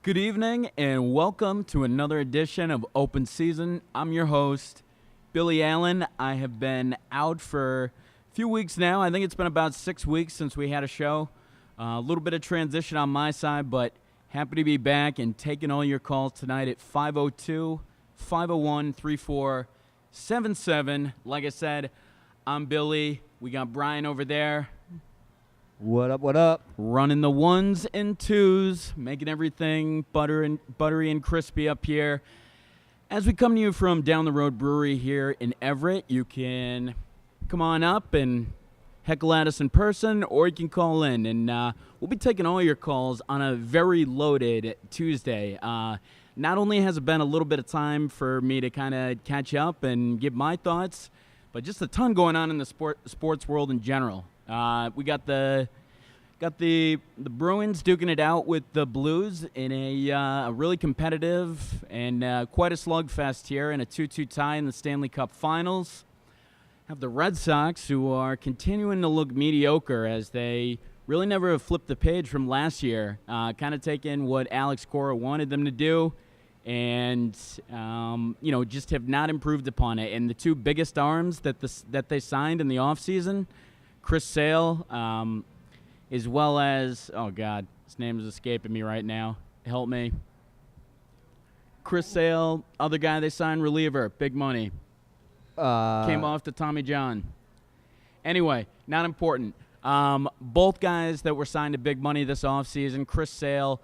Good evening and welcome to another edition of Open Season. I'm your host, Billy Allen. I have been out for a few weeks now. I think it's been about 6 weeks since we had a show. A little bit of transition on my side, but happy to be back and taking all your calls tonight at 502-501-3477. Like I said, I'm Billy. We got Brian over there. What up, what up? Running the ones and twos, making everything buttery and crispy up here. As we come to you from Down the Road Brewery here in Everett, you can come on up and heckle at us in person, or you can call in. And we'll be taking all your calls on a very loaded Tuesday. Not only has it been a little bit of time for me to kind of catch up and give my thoughts, but just a ton going on in the sports world in general. We got the Bruins duking it out with the Blues in a really competitive and quite a slugfest here in a 2-2 tie in the Stanley Cup Finals. Have the Red Sox, who are continuing to look mediocre as they really never have flipped the page from last year, kind of taking what Alex Cora wanted them to do and just have not improved upon it. And the two biggest arms that they signed in the offseason, Chris Sale, as well as, oh God, his name is escaping me right now. Help me. Chris Sale, other guy they signed, reliever, big money. Came off to Tommy John. Anyway, not important. Both guys that were signed to big money this offseason, Chris Sale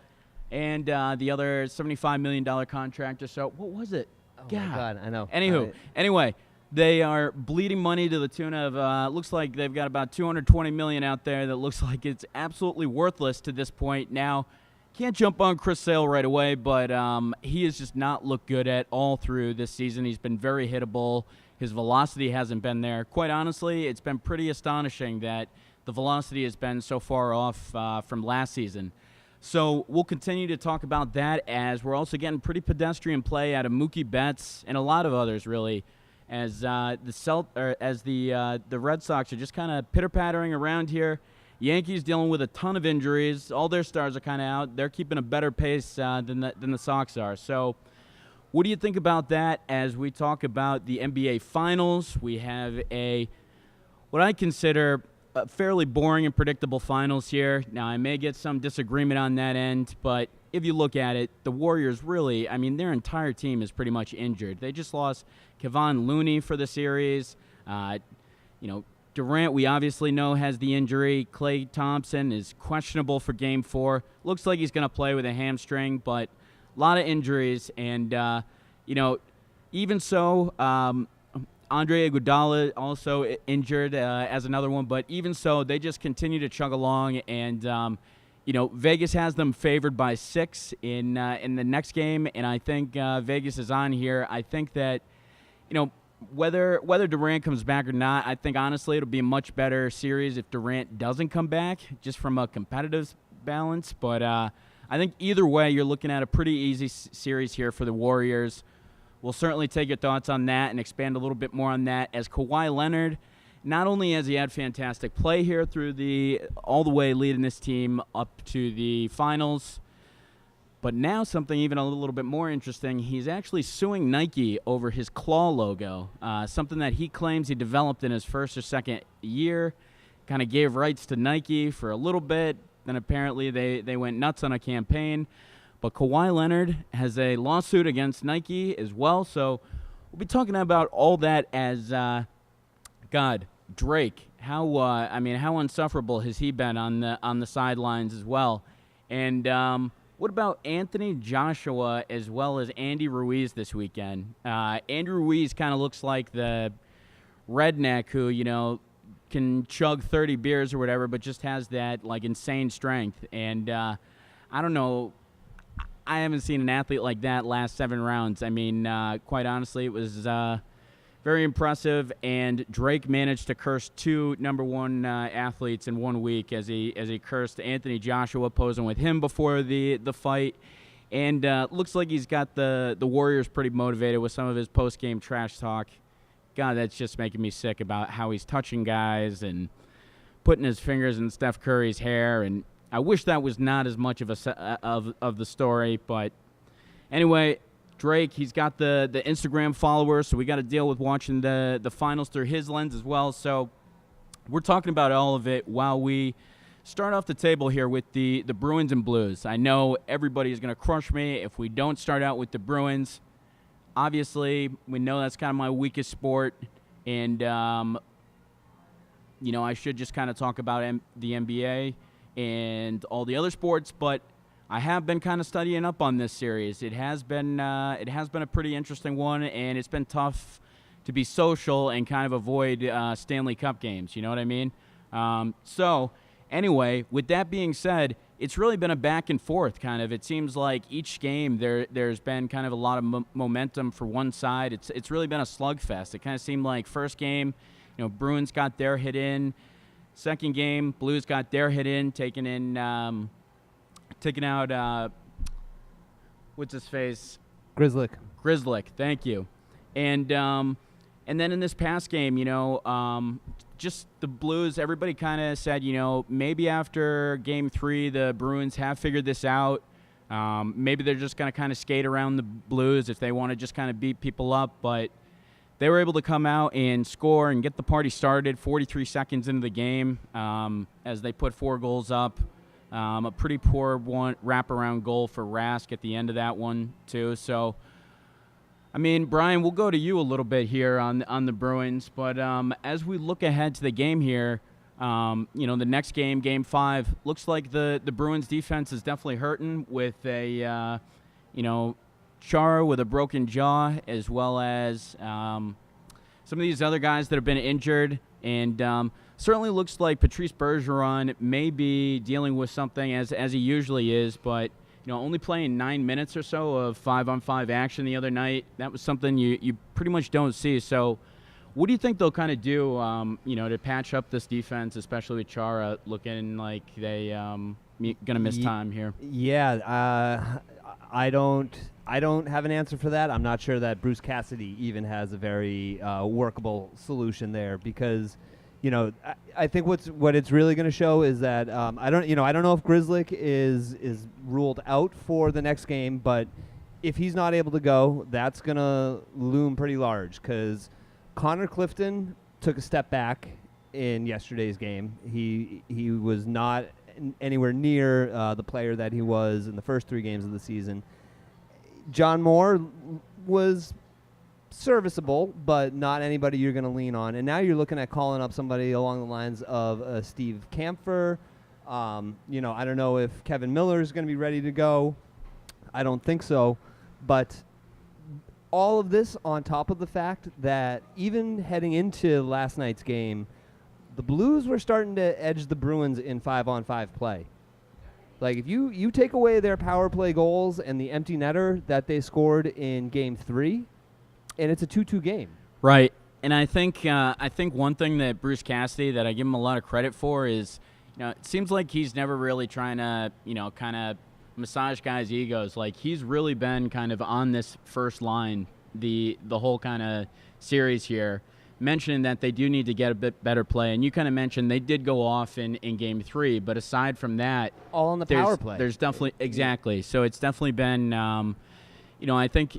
and the other $75 million contract or so. What was it? Oh, my God, I know. Anyway, they are bleeding money to the tune of, looks like they've got about $220 million out there that looks like it's absolutely worthless to this point. Now, can't jump on Chris Sale right away, but he has just not looked good at all through this season. He's been very hittable. His velocity hasn't been there. Quite honestly, it's been pretty astonishing that the velocity has been so far off from last season. So we'll continue to talk about that as we're also getting pretty pedestrian play out of Mookie Betts and a lot of others, really, as the Red Sox are just kind of pitter-pattering around here. Yankees dealing with a ton of injuries. All their stars are kind of out. They're keeping a better pace than the Sox are. So what do you think about that as we talk about the NBA Finals? We have what I consider a fairly boring and predictable finals here. Now, I may get some disagreement on that end, but if you look at it, the Warriors really, their entire team is pretty much injured. They just lost Kevon Looney for the series. Durant, we obviously know, has the injury. Klay Thompson is questionable for Game 4. Looks like he's going to play with a hamstring, but a lot of injuries. And, even so, Andre Iguodala also injured as another one. But even so, they just continue to chug along. And, Vegas has them favored by 6 in the next game. And I think Vegas is on here. I think that, whether Durant comes back or not, I think, honestly, it'll be a much better series if Durant doesn't come back, just from a competitive balance. But I think either way, you're looking at a pretty easy series here for the Warriors. We'll certainly take your thoughts on that and expand a little bit more on that, as Kawhi Leonard, not only has he had fantastic play here through all the way leading this team up to the finals, but now something even a little bit more interesting, he's actually suing Nike over his claw logo, something that he claims he developed in his first or second year, kind of gave rights to Nike for a little bit, then apparently they went nuts on a campaign. But Kawhi Leonard has a lawsuit against Nike as well, so we'll be talking about all that as, Drake, how insufferable has he been on the sidelines as well? And what about Anthony Joshua as well as Andy Ruiz this weekend? Andy Ruiz kind of looks like the redneck who, can chug 30 beers or whatever, but just has that, insane strength. And I don't know. I haven't seen an athlete like that last 7 rounds. Quite honestly, it was very impressive. And Drake managed to curse 2 number 1 athletes in 1 week as he cursed Anthony Joshua, posing with him before the fight. And looks like he's got the Warriors pretty motivated with some of his post-game trash talk. God, that's just making me sick about how he's touching guys and putting his fingers in Steph Curry's hair. And I wish that was not as much of of the story, but anyway, Drake, he's got the Instagram followers, so we got to deal with watching the finals through his lens as well. So we're talking about all of it while we start off the table here with the Bruins and Blues. I know everybody is going to crush me if we don't start out with the Bruins. Obviously, we know that's kind of my weakest sport, and I should just kind of talk about the NBA and all the other sports, but I have been kind of studying up on this series. It has been a pretty interesting one, and it's been tough to be social and kind of avoid Stanley Cup games. You know what I mean? So anyway, with that being said, it's really been a back and forth kind of. It seems like each game there's been kind of a lot of momentum for one side. It's really been a slugfest. It kind of seemed like first game, Bruins got their hit in. Second game, Blues got their hit in, taking out what's his face? Grzelcyk, thank you. And then in this past game, just the Blues, everybody kind of said, maybe after Game 3, the Bruins have figured this out. Maybe they're just going to kind of skate around the Blues if they want to just kind of beat people up. But they were able to come out and score and get the party started 43 seconds into the game as they put 4 goals up. A pretty poor wraparound goal for Rask at the end of that one, too. So, I mean, Brian, we'll go to you a little bit here on the Bruins. But as we look ahead to the game here, the next game, Game 5, looks like the Bruins defense is definitely hurting with a, Chara with a broken jaw, as well as some of these other guys that have been injured. And certainly looks like Patrice Bergeron may be dealing with something as he usually is, but only playing 9 minutes or so of 5-on-5 action the other night. That was something you pretty much don't see. So what do you think they'll kind of do, to patch up this defense, especially with Chara looking like they going to miss time here? Yeah, I don't have an answer for that. I'm not sure that Bruce Cassidy even has a very workable solution there, because I think what it's really going to show is that I don't know if Grzelcyk is ruled out for the next game, but if he's not able to go, that's going to loom pretty large, because Connor Clifton took a step back in yesterday's game. He was not anywhere near the player that he was in the first 3 games of the season. John Moore was serviceable, but not anybody you're going to lean on. And now you're looking at calling up somebody along the lines of Steve Kampfer. I don't know if Kevin Miller is going to be ready to go. I don't think so. But all of this on top of the fact that even heading into last night's game, the Blues were starting to edge the Bruins in 5-on-5 play. Like, if you take away their power play goals and the empty netter that they scored in Game 3, and it's a 2-2 game. Right. And I think one thing that Bruce Cassidy, that I give him a lot of credit for, is, it seems like he's never really trying to, kind of massage guys' egos. Like, he's really been kind of on this first line the whole kind of series here, mentioning that they do need to get a bit better play. And you kind of mentioned they did go off in Game 3, but aside from that, all on the power play. There's definitely, exactly. So it's definitely been, I think,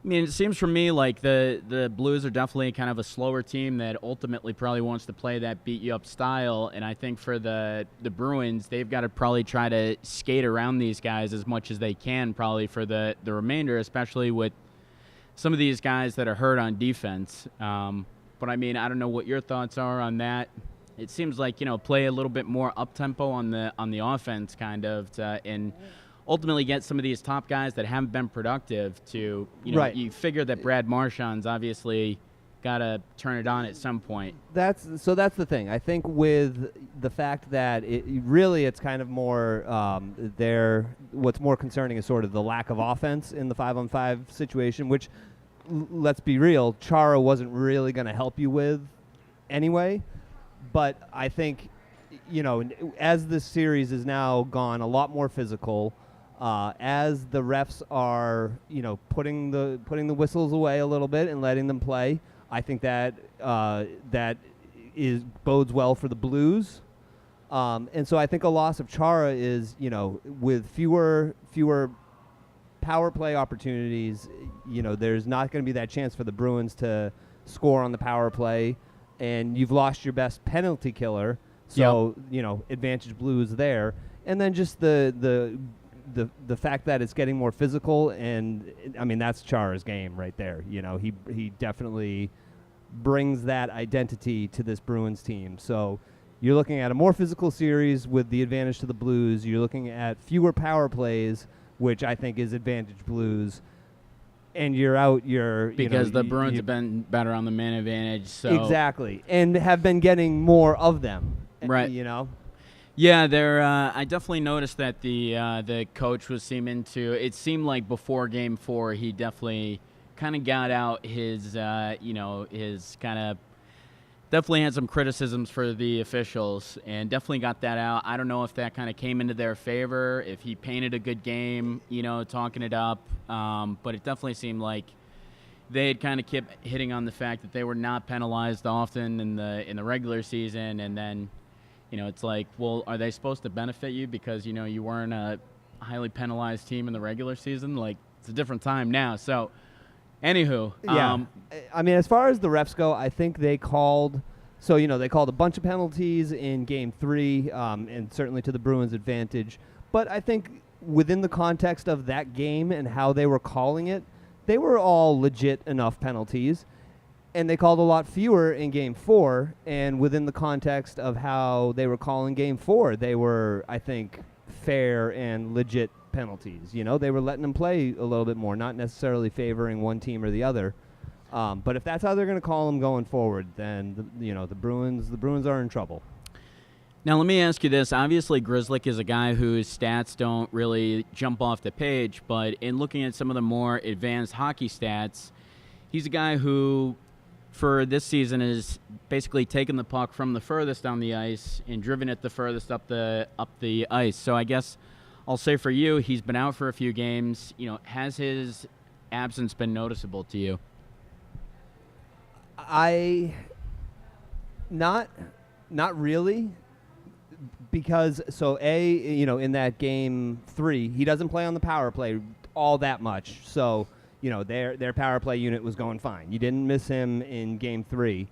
it seems for me like the Blues are definitely kind of a slower team that ultimately probably wants to play that beat-you-up style. And I think for the Bruins, they've got to probably try to skate around these guys as much as they can probably for the remainder, especially with some of these guys that are hurt on defense. But, I don't know what your thoughts are on that. It seems like, play a little bit more up-tempo on the offense kind of and ultimately get some of these top guys that haven't been productive to, right. You figure that Brad Marchand's obviously got to turn it on at some point. That's the thing. I think with the fact that it's kind of more what's more concerning is sort of the lack of offense in the 5-on-5 situation, which, let's be real, Chara wasn't really going to help you with anyway. But I think, as this series is now gone a lot more physical, as the refs are, putting the whistles away a little bit and letting them play, I think that bodes well for the Blues. And so I think a loss of Chara is, with fewer power play opportunities, there's not going to be that chance for the Bruins to score on the power play, and you've lost your best penalty killer. So, advantage Blues there. And then just the fact that it's getting more physical, and I mean that's Chara's game right there. He definitely brings that identity to this Bruins team. So you're looking at a more physical series with the advantage to the Blues. You're looking at fewer power plays, which I think is advantage Blues. And you're out because the Bruins have been better on the man advantage. So exactly, and have been getting more of them. Right. Yeah, I definitely noticed that the coach was seeming to. It seemed like before Game 4, he definitely kind of got out his his kind of. Definitely had some criticisms for the officials, and definitely got that out. I don't know if that kind of came into their favor, if he painted a good game, talking it up. But it definitely seemed like they had kind of kept hitting on the fact that they were not penalized often in the regular season, and then, it's like, well, are they supposed to benefit you because you weren't a highly penalized team in the regular season? Like, it's a different time now. So, anywho, yeah. I mean, as far as the refs go, I think they called. So they called a bunch of penalties in Game 3, and certainly to the Bruins' advantage. But I think within the context of that game and how they were calling it, they were all legit enough penalties. And they called a lot fewer in Game 4. And within the context of how they were calling Game 4, they were, I think, fair and legit penalties. They were letting them play a little bit more, not necessarily favoring one team or the other. But if that's how they're going to call them going forward, then the Bruins are in trouble. Now let me ask you this: obviously, Grzelcyk is a guy whose stats don't really jump off the page, but in looking at some of the more advanced hockey stats, he's a guy who, for this season, has basically taken the puck from the furthest on the ice and driven it the furthest up the ice. So I guess I'll say for you, he's been out for a few games. Has his absence been noticeable to you? Not really, because in that Game 3, he doesn't play on the power play all that much. So their power play unit was going fine. You didn't miss him in Game 3.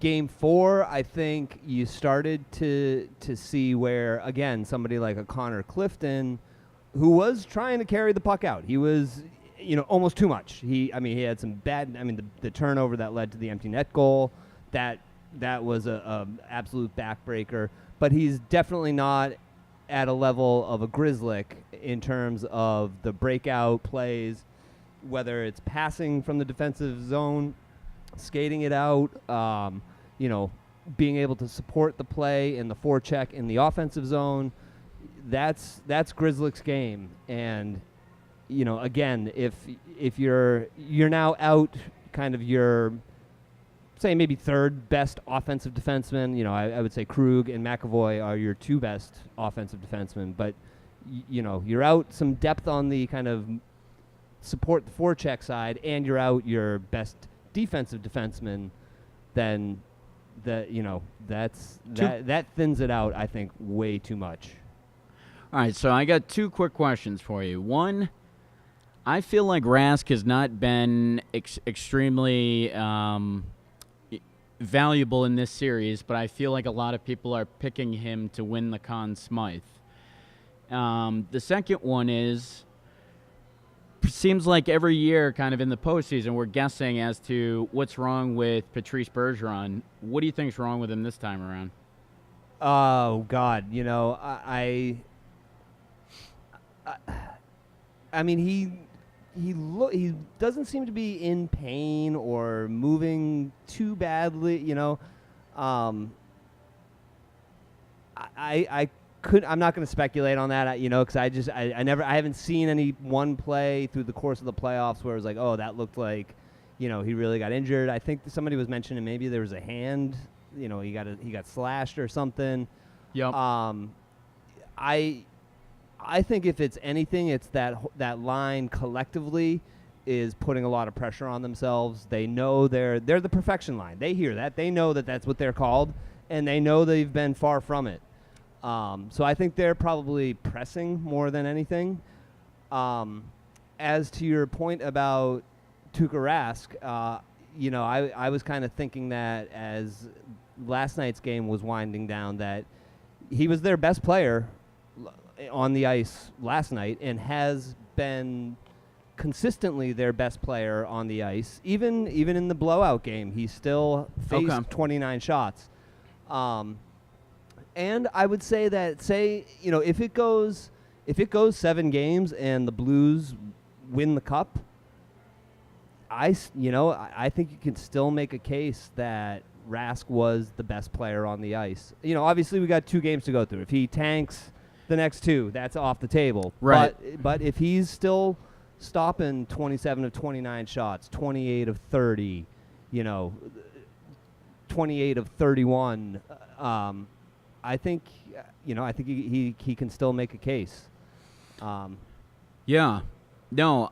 Game 4, I think you started to see where, again, somebody like a Connor Clifton, who was trying to carry the puck out. He was, almost too much. He had some bad. The turnover that led to the empty net goal, that was a absolute backbreaker. But he's definitely not at a level of a Grzelcyk in terms of the breakout plays, whether it's passing from the defensive zone, skating it out, being able to support the play in the forecheck in the offensive zone. That's Grzelcyk's game. And again, if you're now out kind of your, say, maybe third best offensive defenseman, I would say Krug and McAvoy are your two best offensive defensemen, but you're out some depth on the kind of support the forecheck side, and you're out your best defensive defenseman, then that thins it out, I think, way too much. All right, so I got two quick questions for you. One, I feel like Rask has not been extremely valuable in this series, but I feel like a lot of people are picking him to win the Conn Smythe. The second one is, seems like every year kind of in the postseason we're guessing as to what's wrong with Patrice Bergeron. What do you think's wrong with him this time around? Oh, God. I mean, he doesn't seem to be in pain or moving too badly. I'm not going to speculate on that. Because I haven't seen any one play through the course of the playoffs where it was like, oh, that looked like, he really got injured. I think somebody was mentioning maybe there was a hand. He got slashed or something. Yep. I think if it's anything, it's that line collectively is putting a lot of pressure on themselves. They know they're the perfection line. They hear that. They know that that's what they're called, and they know they've been far from it. So I think they're probably pressing more than anything. As to your point about Tuukka Rask, I was kind of thinking that as last night's game was winding down, that he was their best player on the ice last night and has been consistently their best player on the ice. Even in the blowout game, he still faced 29 shots. And I would say that, if it goes 7 games and the Blues win the cup, I think you can still make a case that Rask was the best player on the ice. Obviously we got 2 games to go through. If he tanks the next 2, that's off the table. Right. But if he's still stopping 27 of 29 shots, 28 of 30, 28 of 31, I think he can still make a case. Yeah. No.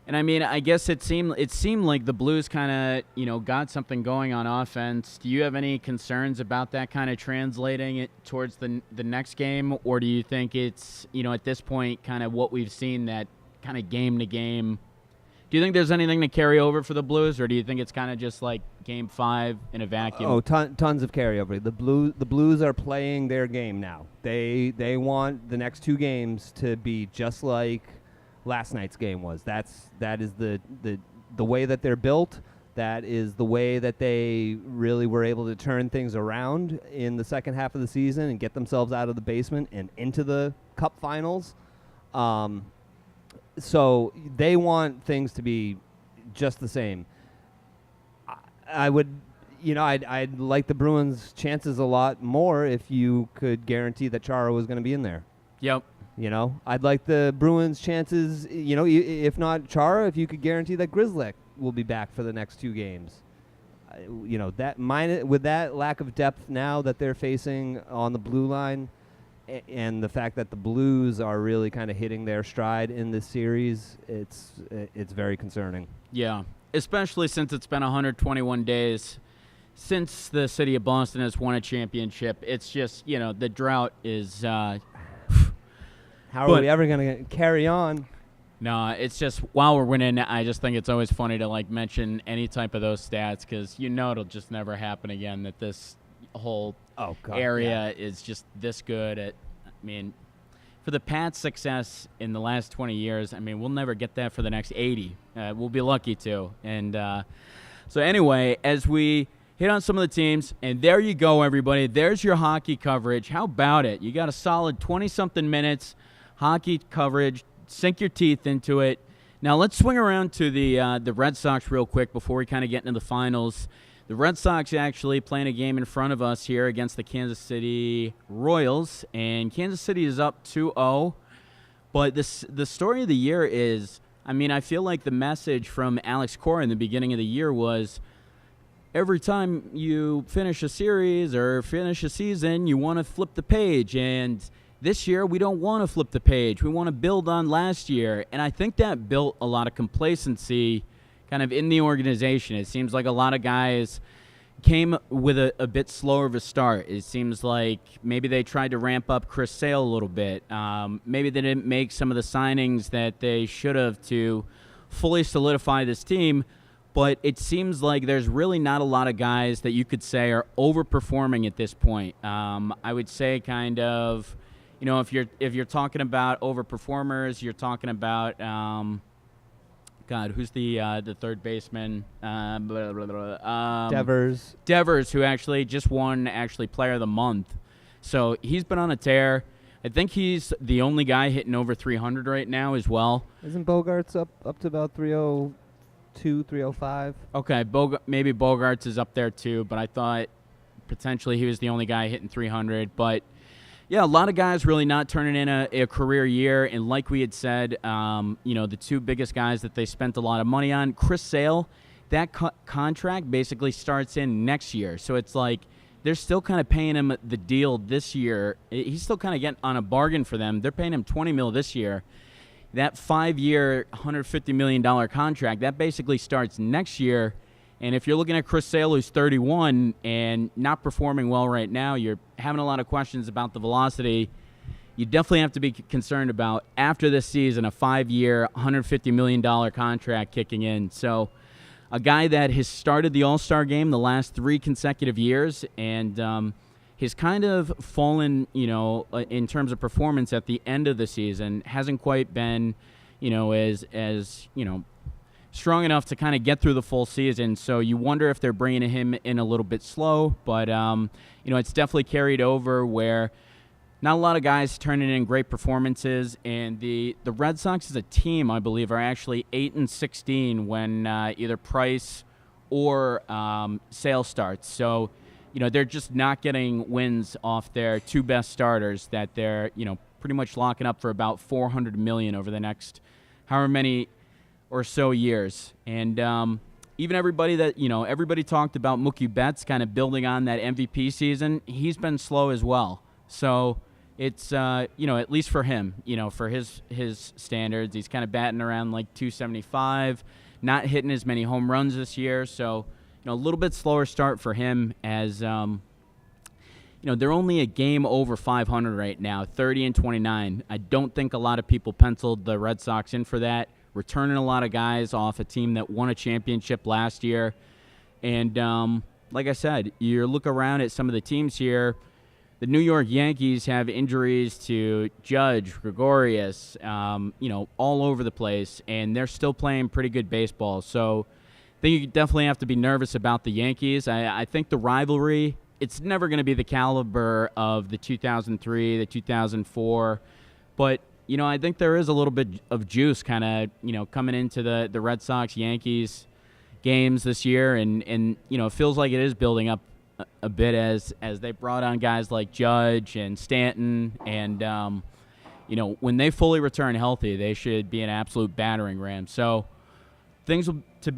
And I mean, I guess it seemed like the Blues kind of, got something going on offense. Do you have any concerns about that kind of translating it towards the next game, or do you think it's, at this point, kind of what we've seen, that kind of game to game? Do you think there's anything to carry over for the Blues, or do you think it's kind of just like Game 5 in a vacuum? Oh, tons of carryover. The Blues are playing their game now. They want the next 2 games to be just like last night's game was. That is the way that they're built. That is the way that they really were able to turn things around in the second half of the season and get themselves out of the basement and into the Cup Finals. So they want things to be just the same. I'd like the Bruins' chances a lot more if you could guarantee that Chara was going to be in there. Yep. I'd like the Bruins' chances, if not Chara, if you could guarantee that Grzelcyk will be back for the next 2 games. With that lack of depth now that they're facing on the blue line, and the fact that the Blues are really kind of hitting their stride in this series, it's very concerning. Yeah, especially since it's been 121 days since the city of Boston has won a championship. It's just, the drought is... How are we ever going to carry on? No, it's just, while we're winning, I just think it's always funny to, mention any type of those stats, because it'll just never happen again, that this whole area is just this good at, for the Pats' success in the last 20 years, we'll never get that for the next 80. We'll be lucky to. And so anyway, as we hit on some of the teams, and there you go, everybody. There's your hockey coverage. How about it? You got a solid 20-something minutes hockey coverage. Sink your teeth into it. Now let's swing around to the Red Sox real quick before we kind of get into the finals. The Red Sox actually playing a game in front of us here against the Kansas City Royals, and Kansas City is up 2-0. But the story of the year is, I feel like the message from Alex Cora in the beginning of the year was, every time you finish a series or finish a season, you want to flip the page. And this year, we don't want to flip the page. We want to build on last year. And I think that built a lot of complacency kind of in the organization. It seems like a lot of guys came with a bit slower of a start. It seems like maybe they tried to ramp up Chris Sale a little bit. Maybe they didn't make some of the signings that they should have to fully solidify this team. But it seems like there's really not a lot of guys that you could say are overperforming at this point. I would say kind of, if you're talking about overperformers, you're talking about who's the third baseman? Devers. Devers, who actually just won Player of the Month. So he's been on a tear. I think he's the only guy hitting over 300 right now as well. Isn't Bogarts up to about 302, 305? Okay, maybe Bogarts is up there too, but I thought potentially he was the only guy hitting 300. But yeah, a lot of guys really not turning in a career year. And like we had said, the 2 biggest guys that they spent a lot of money on, Chris Sale, that contract basically starts in next year. So it's like they're still kind of paying him the deal this year. He's still kind of getting on a bargain for them. They're paying him $20 million this year. That 5-year, $150 million contract, that basically starts next year. And if you're looking at Chris Sale, who's 31 and not performing well right now, you're having a lot of questions about the velocity. You definitely have to be concerned about, after this season, a 5-year, $150 million contract kicking in. So a guy that has started the All-Star game the last 3 consecutive years and has kind of fallen, in terms of performance at the end of the season, hasn't quite been, as strong enough to kind of get through the full season. So you wonder if they're bringing him in a little bit slow, but it's definitely carried over where not a lot of guys turning in great performances, and the Red Sox as a team, I believe, are actually 8-16 when either Price or Sale starts. So, they're just not getting wins off their 2 best starters that they're, pretty much locking up for about $400 million over the next however many or so years. And even everybody talked about Mookie Betts kind of building on that MVP season. He's been slow as well. So it's, at least for him, for his standards, he's kind of batting around like 275, not hitting as many home runs this year. So, a little bit slower start for him as, they're only a game over 500 right now, 30-29. I don't think a lot of people penciled the Red Sox in for that. Returning a lot of guys off a team that won a championship last year. And like I said, you look around at some of the teams here. The New York Yankees have injuries to Judge, Gregorius, all over the place, and they're still playing pretty good baseball. So I think you definitely have to be nervous about the Yankees. I think the rivalry, it's never going to be the caliber of the 2003, the 2004, but I think there is a little bit of juice kind of, coming into the Red Sox-Yankees games this year, and it feels like it is building up a bit as they brought on guys like Judge and Stanton, and, when they fully return healthy, they should be an absolute battering ram. So things to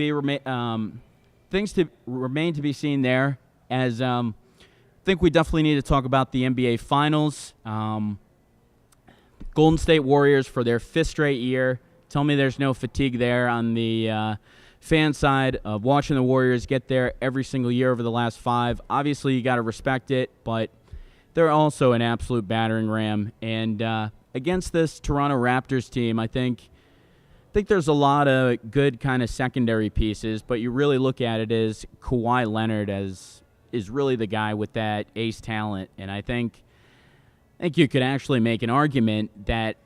remain to be seen there, as I think we definitely need to talk about the NBA Finals. Golden State Warriors for their 5th straight year. Tell me there's no fatigue there on the fan side of watching the Warriors get there every single year over the last 5. Obviously, you got to respect it, but they're also an absolute battering ram. And against this Toronto Raptors team, I think there's a lot of good kind of secondary pieces, but you really look at it as Kawhi Leonard is really the guy with that ace talent. And I think you could actually make an argument that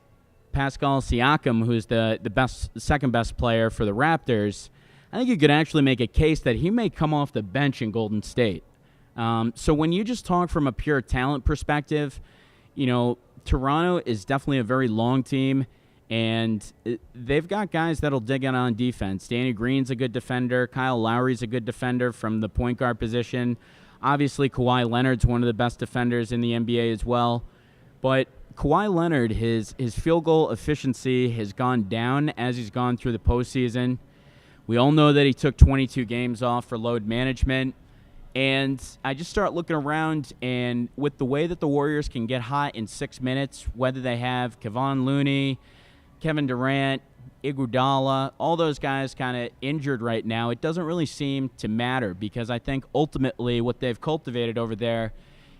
Pascal Siakam, who's the second best player for the Raptors, I think you could actually make a case that he may come off the bench in Golden State. So when you just talk from a pure talent perspective, Toronto is definitely a very long team, and they've got guys that'll dig in on defense. Danny Green's a good defender. Kyle Lowry's a good defender from the point guard position. Obviously, Kawhi Leonard's one of the best defenders in the NBA as well. But Kawhi Leonard, his field goal efficiency has gone down as he's gone through the postseason. We all know that he took 22 games off for load management. And I just start looking around, and with the way that the Warriors can get hot in 6 minutes, whether they have Kevon Looney, Kevin Durant, Iguodala, all those guys kind of injured right now, it doesn't really seem to matter, because I think ultimately what they've cultivated over there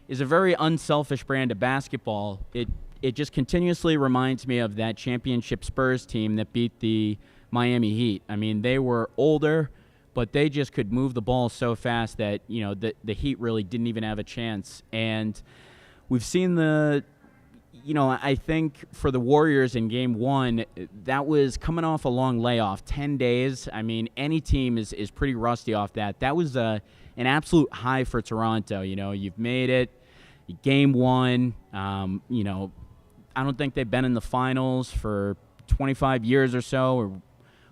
is a very unselfish brand of basketball. It just continuously reminds me of that championship Spurs team that beat the Miami Heat. I mean, they were older, but they just could move the ball so fast that, the Heat really didn't even have a chance. And we've seen I think for the Warriors in Game 1, that was coming off a long layoff, 10 days. I mean, any team is pretty rusty off that. That was an absolute high for Toronto. You've made it. Game 1, I don't think they've been in the finals for 25 years or so or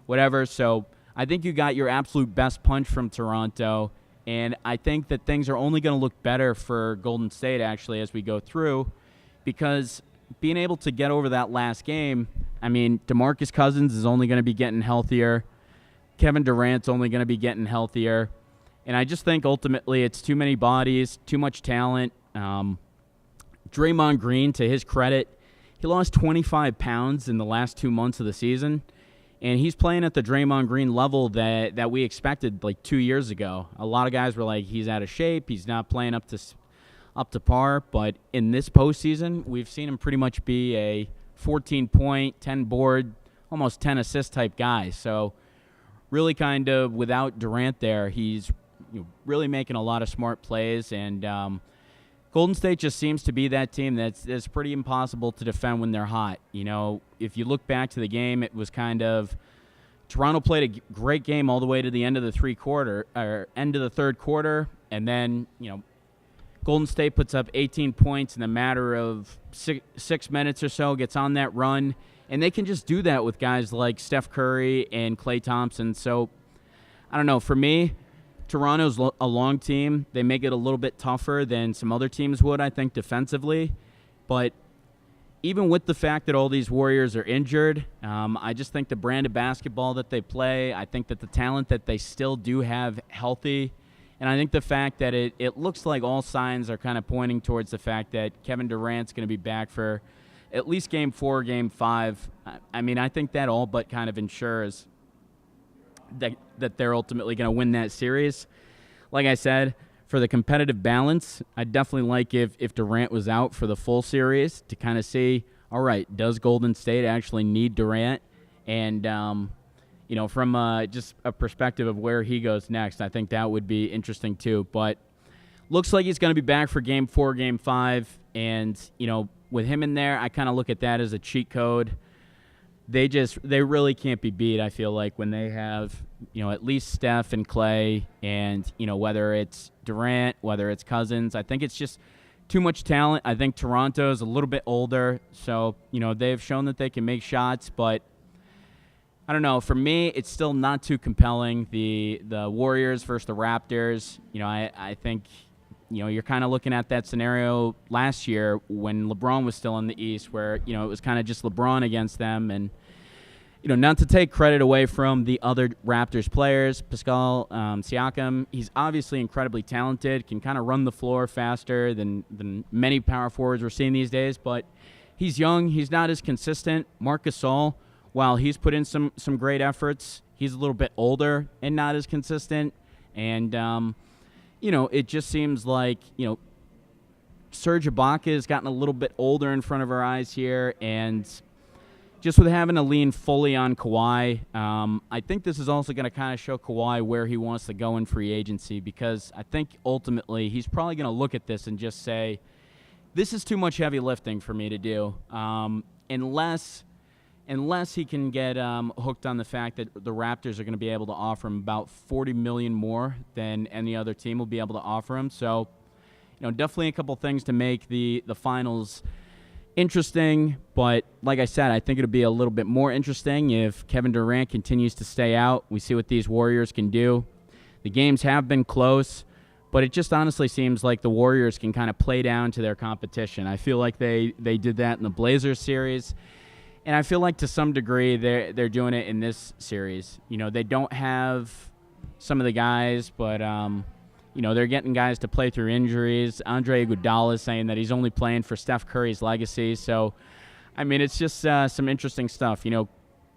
whatever. So I think you got your absolute best punch from Toronto, and I think that things are only going to look better for Golden State actually as we go through, because being able to get over that last game, I mean, DeMarcus Cousins is only going to be getting healthier. Kevin Durant's only going to be getting healthier. And I just think ultimately it's too many bodies, too much talent. Draymond Green, to his credit, he lost 25 pounds in the last 2 months of the season. And he's playing at the Draymond Green level that we expected like 2 years ago. A lot of guys were like, he's out of shape, he's not playing up to par. But in this postseason, we've seen him pretty much be a 14-point, 10-board, almost 10-assist type guy. So really kind of without Durant there, he's really making a lot of smart plays. And Golden State just seems to be that team that's pretty impossible to defend when they're hot. If you look back to the game, it was kind of Toronto played a great game all the way to the end of the end of the third quarter, and then Golden State puts up 18 points in a matter of 6 minutes or so, gets on that run, and they can just do that with guys like Steph Curry and Klay Thompson. So I don't know. For me, Toronto's a long team. They make it a little bit tougher than some other teams would, I think, defensively. But even with the fact that all these Warriors are injured, I just think the brand of basketball that they play, I think that the talent that they still do have healthy, and I think the fact that it looks like all signs are kind of pointing towards the fact that Kevin Durant's going to be back for at least Game 4, Game 5. I mean, I think that all but kind of ensures that they're ultimately going to win that series. Like I said, for the competitive balance, I'd definitely like if Durant was out for the full series to kind of see, all right, does Golden State actually need Durant? And, from just a perspective of where he goes next, I think that would be interesting too. But looks like he's going to be back for Game 4, Game 5. And, with him in there, I kind of look at that as a cheat code. They really can't be beat, I feel like, when they have, at least Steph and Klay and, whether it's Durant, whether it's Cousins. I think it's just too much talent. I think Toronto's a little bit older, so, they've shown that they can make shots, but I don't know. For me, it's still not too compelling. The Warriors versus the Raptors, I think, you're kind of looking at that scenario last year when LeBron was still in the East where, it was kind of just LeBron against them. And, not to take credit away from the other Raptors players, Pascal Siakam, he's obviously incredibly talented, can kind of run the floor faster than many power forwards we're seeing these days, but he's young. He's not as consistent. Marc Gasol, while he's put in some great efforts, he's a little bit older and not as consistent. And, it just seems like, Serge Ibaka has gotten a little bit older in front of our eyes here, and just with having to lean fully on Kawhi, I think this is also going to kind of show Kawhi where he wants to go in free agency, because I think ultimately he's probably going to look at this and just say, this is too much heavy lifting for me to do, unless he can get hooked on the fact that the Raptors are going to be able to offer him about $40 million more than any other team will be able to offer him. So, definitely a couple things to make the finals interesting. But like I said, I think it'll be a little bit more interesting if Kevin Durant continues to stay out. We see what these Warriors can do. The games have been close, but it just honestly seems like the Warriors can kind of play down to their competition. I feel like they did that in the Blazers series. And I feel like to some degree they're doing it in this series. They don't have some of the guys, but, they're getting guys to play through injuries. Andre Iguodala is saying that he's only playing for Steph Curry's legacy. So, I mean, it's just some interesting stuff.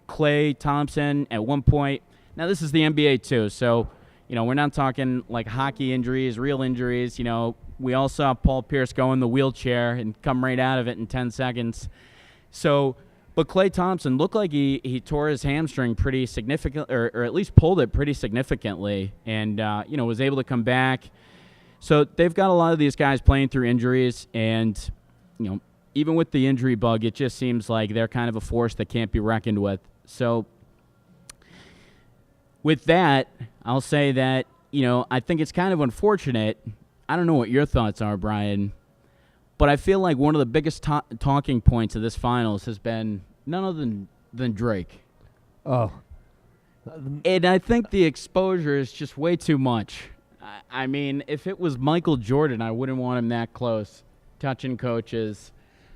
Klay Thompson at one point. Now, this is the NBA too, so, we're not talking like hockey injuries, real injuries. We all saw Paul Pierce go in the wheelchair and come right out of it in 10 seconds. So, but Klay Thompson looked like he tore his hamstring pretty significant, or at least pulled it pretty significantly, and was able to come back. So they've got a lot of these guys playing through injuries, and even with the injury bug, it just seems like they're kind of a force that can't be reckoned with. So with that, I'll say that I think it's kind of unfortunate. I don't know what your thoughts are, Brian. But I feel like one of the biggest talking points of this finals has been none other than Drake. Oh. And I think the exposure is just way too much. I mean, if it was Michael Jordan, I wouldn't want him that close, touching coaches,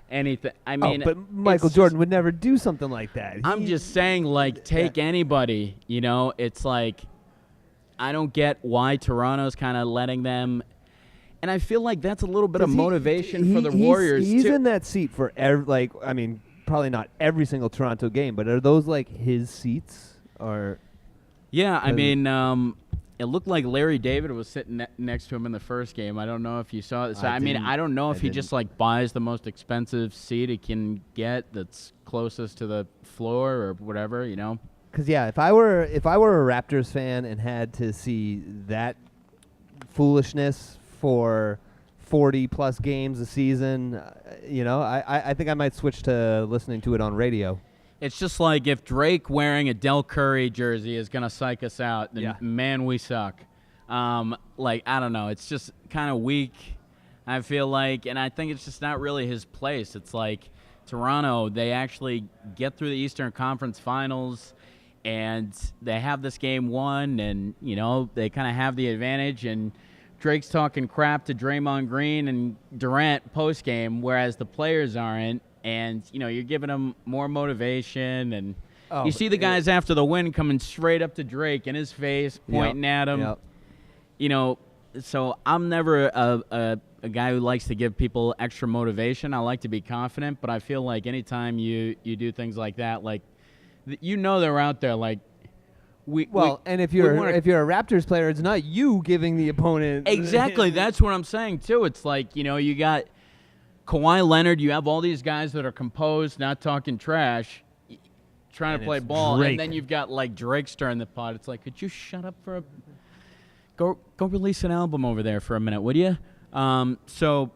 anything. I mean, but Michael Jordan would never do something like that. I'm just saying, like, take anybody. It's like, I don't get why Toronto's kind of letting them. And I feel like that's a little bit of motivation for the Warriors, he's too. in that seat for probably not every single Toronto game, but are those like his seats or? Yeah, I mean, it looked like Larry David was sitting next to him in the first game. I don't know if you saw it. So, I mean, I don't know if he just like buys the most expensive seat he can get that's closest to the floor or whatever, you know. Because if I were a Raptors fan and had to see that foolishness for 40+ games a season, I think I might switch to listening to it on radio. It's just like if Drake wearing a Del Curry jersey is going to psych us out, then man, we suck. Like, I don't know. It's just kind of weak, I feel like. And I think it's just not really his place. It's like Toronto, they actually get through the Eastern Conference Finals, and they have this game won, and, you know, they kind of have the advantage. And Drake's talking crap to Draymond Green and Durant post-game, whereas the players aren't. And, you know, you're giving them more motivation. And you see the guys after the win coming straight up to Drake in his face, pointing at him. Yep. You know, so I'm never a guy who likes to give people extra motivation. I like to be confident. But I feel like anytime you do things like that, like, you know they're out there, like, and if you're a Raptors player, it's not you giving the opponent. Exactly. That's what I'm saying, too. It's like, you know, you got Kawhi Leonard, you have all these guys that are composed, not talking trash, trying to play ball, Drake. And then you've got like Drake stirring the pot. It's like, could you shut up for a go release an album over there for a minute, would you? So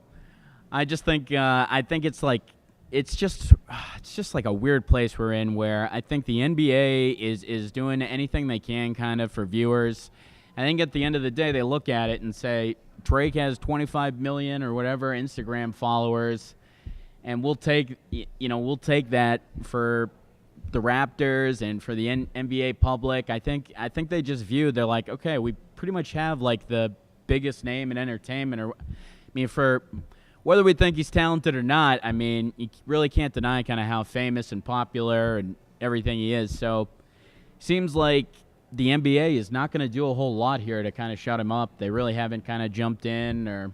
I just think it's just like a weird place we're in, where I think the NBA is doing anything they can kind of for viewers. I think at the end of the day they look at it and say, Drake has 25 million or whatever Instagram followers, and we'll take that for the Raptors and for the NBA public. I think they just they're like, okay, we pretty much have like the biggest name in entertainment. Or, I mean, for whether we think he's talented or not, I mean, you really can't deny kind of how famous and popular and everything he is. So, seems like the NBA is not going to do a whole lot here to kind of shut him up. They really haven't kind of jumped in or.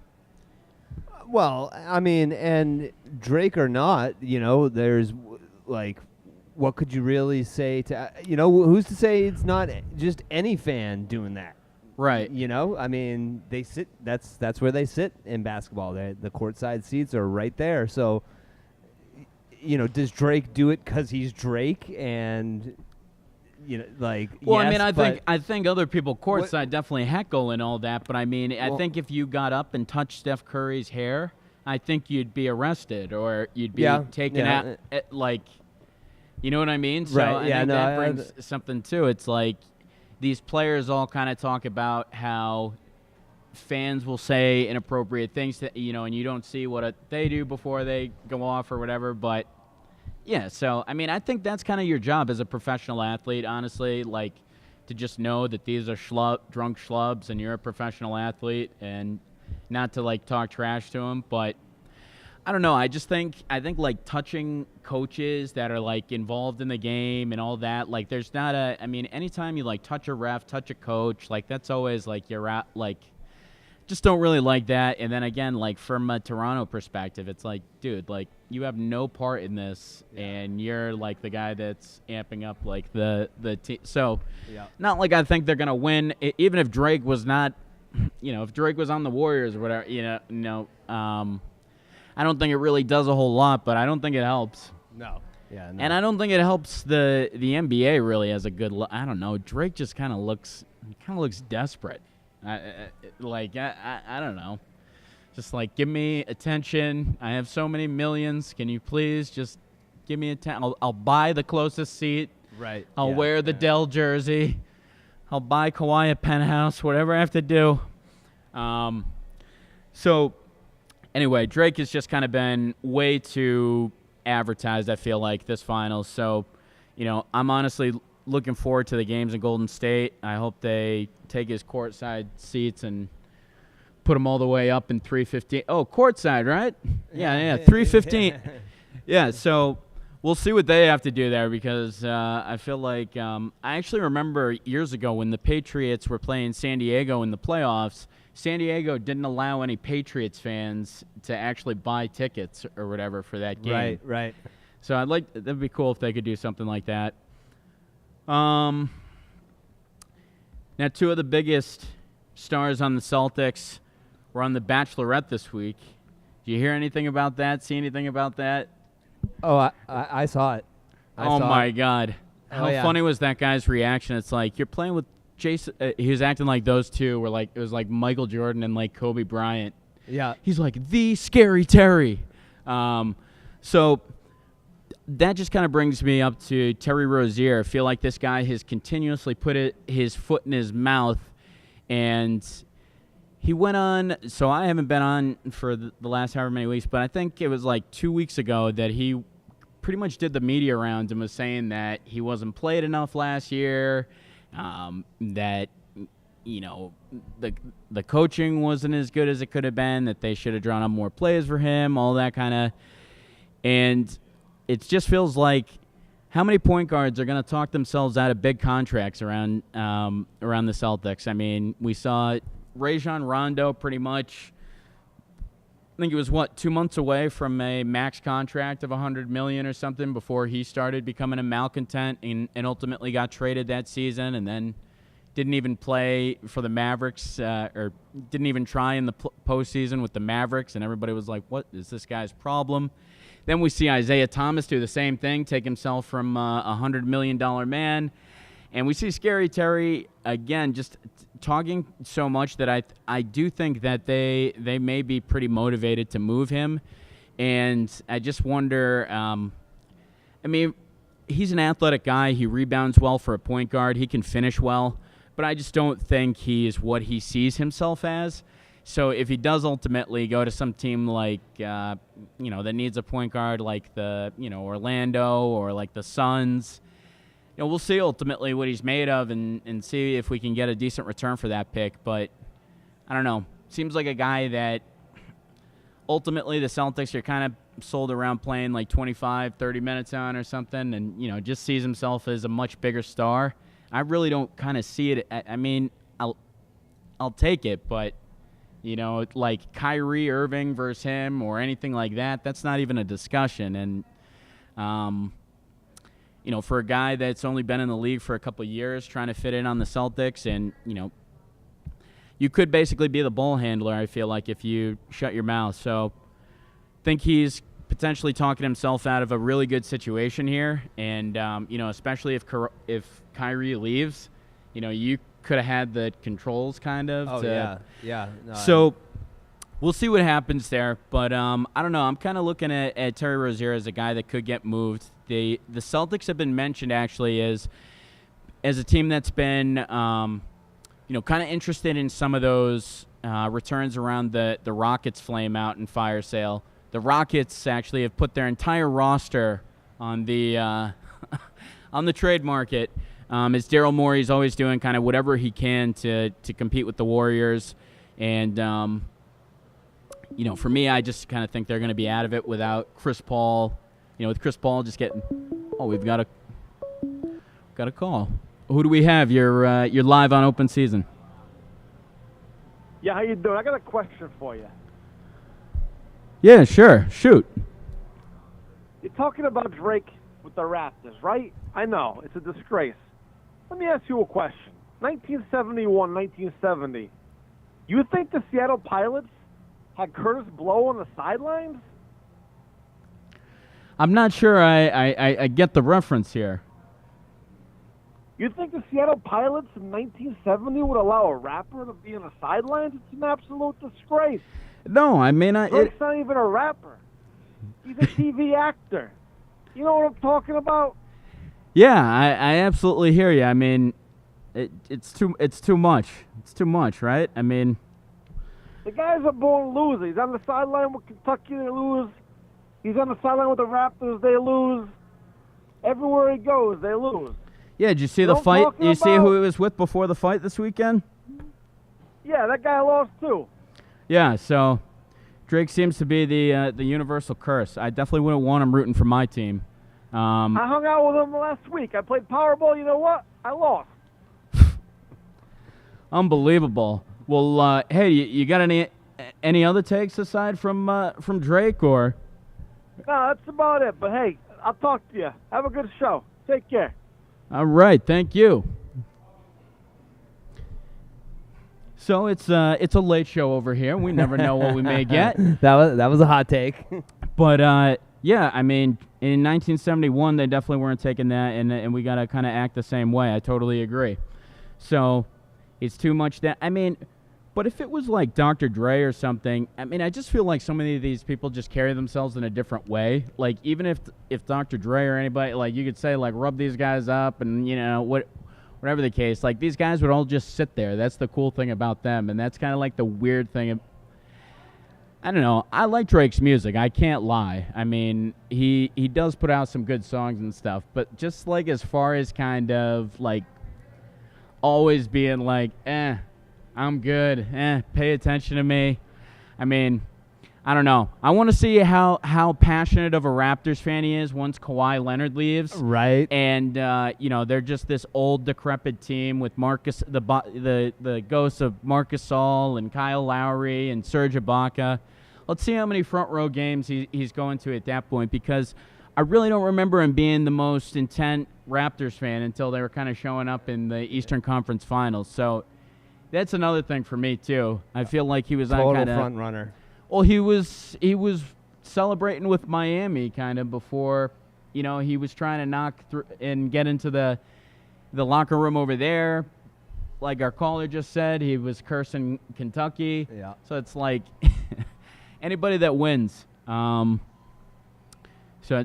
Well, I mean, and Drake or not, you know, there's like, what could you really say to, you know, who's to say it's not just any fan doing that? Right. You know, I mean, they sit, that's where they sit in basketball. The courtside seats are right there. So, you know, does Drake do it because he's Drake and, you know, like, well, yes, I mean, I think other people courtside definitely heckle and all that, but I mean, I think if you got up and touched Steph Curry's hair, I think you'd be arrested or you'd be taken out, like, you know what I mean? So I think that brings something too. It's like these players all kind of talk about how fans will say inappropriate things to, you know, and you don't see what they do before they go off or whatever, but. Yeah, so, I mean, I think that's kind of your job as a professional athlete, honestly, like, to just know that these are drunk schlubs and you're a professional athlete and not to, like, talk trash to them. But, I don't know, I think, like, touching coaches that are, like, involved in the game and all that, like, there's not I mean, anytime you, like, touch a ref, touch a coach, like, that's always, like, you're out, like, just don't really like that. And then again, like from a Toronto perspective, it's like, dude, like you have no part in this, and you're like the guy that's amping up like the team. So, not like I think they're gonna win. Even if Drake was not, you know, if Drake was on the Warriors or whatever, I don't think it really does a whole lot, but I don't think it helps. No. Yeah. No. And I don't think it helps the NBA really as a good. I don't know. Drake just kind of looks desperate. I don't know. Just like, give me attention. I have so many millions. Can you please just give me attention? I'll buy the closest seat. Right. I'll wear the Dell jersey. I'll buy Kawhi a penthouse, whatever I have to do. So, anyway, Drake has just kind of been way too advertised, I feel like, this finals. So, you know, I'm honestly looking forward to the games in Golden State. I hope they take his courtside seats and put them all the way up in 315. Oh, courtside, right? Yeah, 315. Yeah, so we'll see what they have to do there because I feel like I actually remember years ago when the Patriots were playing San Diego in the playoffs, San Diego didn't allow any Patriots fans to actually buy tickets or whatever for that game. Right. So that'd be cool if they could do something like that. Now, two of the biggest stars on the Celtics were on The Bachelorette this week. Did you hear anything about that? See anything about that? Oh, I saw it. Oh my God! How yeah. funny was that guy's reaction? It's like you're playing with Jason. He was acting like those two were like, it was like Michael Jordan and like Kobe Bryant. Yeah. He's like the Scary Terry. So that just kind of brings me up to Terry Rozier. I feel like this guy has continuously put his foot in his mouth, and he went on. So I haven't been on for the last however many weeks, but I think it was like 2 weeks ago that he pretty much did the media rounds and was saying that he wasn't played enough last year, that the coaching wasn't as good as it could have been, that they should have drawn up more plays for him, all that kind of. And it just feels like how many point guards are going to talk themselves out of big contracts around the Celtics? I mean, we saw Rajon Rondo pretty much. I think it was 2 months away from a max contract of $100 million or something before he started becoming a malcontent and ultimately got traded that season, and then didn't even play for the Mavericks or didn't even try in the postseason with the Mavericks, and everybody was like, "What is this guy's problem?" Then we see Isaiah Thomas do the same thing, take himself from a $100 million man. And we see Scary Terry, again, just talking so much that I do think that they may be pretty motivated to move him. And I just wonder, I mean, he's an athletic guy. He rebounds well for a point guard. He can finish well. But I just don't think he is what he sees himself as. So if he does ultimately go to some team like, that needs a point guard like the, Orlando or like the Suns, we'll see ultimately what he's made of and see if we can get a decent return for that pick. But I don't know. Seems like a guy that ultimately the Celtics are kind of sold around playing like 25, 30 minutes on or something, and, just sees himself as a much bigger star. I really don't kind of see it. I mean, I'll take it, but like Kyrie Irving versus him or anything like that, that's not even a discussion. And, for a guy that's only been in the league for a couple of years trying to fit in on the Celtics, and, you could basically be the ball handler, I feel like, if you shut your mouth. So I think he's potentially talking himself out of a really good situation here. And, especially if Kyrie leaves, you could have had the controls kind of. Oh, yeah. No, so we'll see what happens there. But I don't know. I'm kind of looking at Terry Rozier as a guy that could get moved. The Celtics have been mentioned actually as a team that's been, kind of interested in some of those returns around the Rockets flame out and fire sale. The Rockets actually have put their entire roster on the on the trade market. As Daryl Morey's always doing kind of whatever he can to compete with the Warriors. And, for me, I just kind of think they're going to be out of it without Chris Paul. With Chris Paul just getting – we've got a call. Who do we have? You're live on Open Season. Yeah, how you doing? I got a question for you. Yeah, sure. Shoot. You're talking about Drake with the Raptors, right? I know. It's a disgrace. Let me ask you a question. 1971, 1970. You think the Seattle Pilots had Curtis Blow on the sidelines? I'm not sure I get the reference here. You think the Seattle Pilots in 1970 would allow a rapper to be on the sidelines? It's an absolute disgrace. No, I mean... Drake's not even a rapper. He's a TV actor. You know what I'm talking about? Yeah, I absolutely hear you. I mean, it's too much. It's too much, right? I mean... The guy's a born loser. He's on the sideline with Kentucky, they lose. He's on the sideline with the Raptors, they lose. Everywhere he goes, they lose. Yeah, did you see the fight? Did you see who he was with before the fight this weekend? Yeah, that guy lost too. Yeah, so Drake seems to be the universal curse. I definitely wouldn't want him rooting for my team. I hung out with him last week. I played Powerball. You know what? I lost. Unbelievable. Well, hey, you got any other takes aside from Drake or? No, that's about it. But hey, I'll talk to you. Have a good show. Take care. All right, thank you. So it's a late show over here. We never know what we may get. That was a hot take. But yeah, I mean, in 1971 they definitely weren't taking that, and we gotta kind of act the same way. I totally agree. So it's too much that I mean. But if it was like Dr. Dre or something, I mean, I just feel like so many of these people just carry themselves in a different way. Like, even if Dr. Dre or anybody, like, you could say, like, rub these guys up and, you know, whatever the case. Like, these guys would all just sit there. That's the cool thing about them. And that's kind of like the weird thing. I don't know. I like Drake's music. I can't lie. I mean, he does put out some good songs and stuff. But just, like, as far as kind of, like, always being like, I'm good. Pay attention to me. I mean, I don't know. I want to see how passionate of a Raptors fan he is once Kawhi Leonard leaves. Right. And you know, they're just this old, decrepit team with Marcus, the ghosts of Marcus Gasol and Kyle Lowry and Serge Ibaka. Let's see how many front row games he's going to at that point, because I really don't remember him being the most intent Raptors fan until they were kind of showing up in the Eastern Conference Finals. So that's another thing for me too. I feel like he was total on kind of front runner. Well, he was celebrating with Miami kind of before, you know, he was trying to knock through and get into the locker room over there. Like our caller just said, he was cursing Kentucky. Yeah. So it's like anybody that wins. So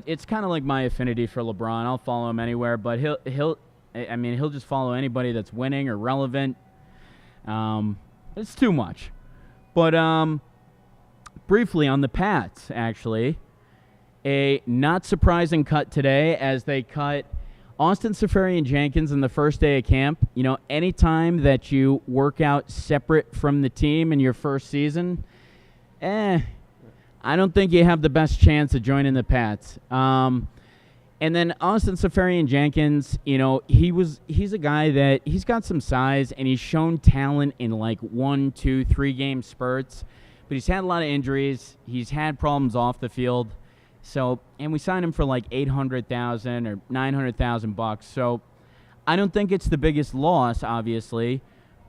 it's kind of like my affinity for LeBron. I'll follow him anywhere, but he'll just follow anybody that's winning or relevant. It's too much. But briefly on the Pats, actually, a not surprising cut today as they cut Austin Seferian-Jenkins in the first day of camp. You know, anytime that you work out separate from the team in your first season, I don't think you have the best chance of joining the Pats. And then Austin Seferian-Jenkins, you know, he's a guy that he's got some size and he's shown talent in like 1, 2, 3 game spurts, but he's had a lot of injuries. He's had problems off the field. So, and we signed him for like $800,000 or $900,000. So, I don't think it's the biggest loss, obviously,